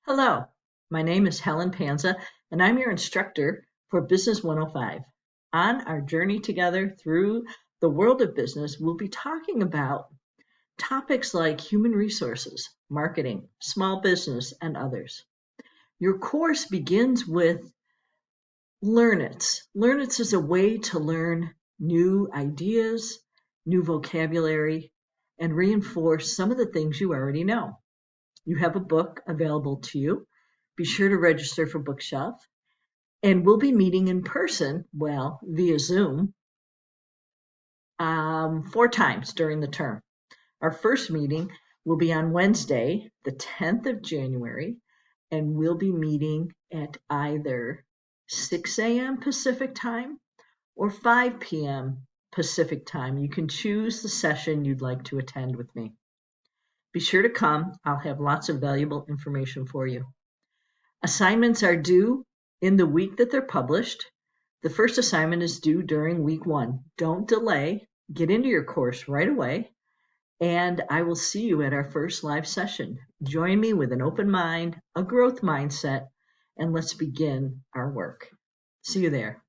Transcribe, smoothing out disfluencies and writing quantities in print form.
Hello, my name is Helen Panza, and I'm your instructor for BUS105. On our journey together through the world of business, we'll be talking about topics like human resources, marketing, small business, and others. Your course begins with Learn-Its. Learn-Its is a way to learn new ideas, new vocabulary, and reinforce some of the things you already know. You have a book available to you. Be sure to register for Bookshelf. And we'll be meeting in person, well, via Zoom, 4 times during the term. Our first meeting will be on Wednesday, the 10th of January, and we'll be meeting at either 6 a.m. Pacific time or 5 p.m. Pacific time. You can choose the session you'd like to attend with me. Be sure to come. I'll have lots of valuable information for you. Assignments are due in the week that they're published. The first assignment is due during week 1. Don't delay. Get into your course right away. And I will see you at our first live session. Join me with an open mind, a growth mindset, and let's begin our work. See you there.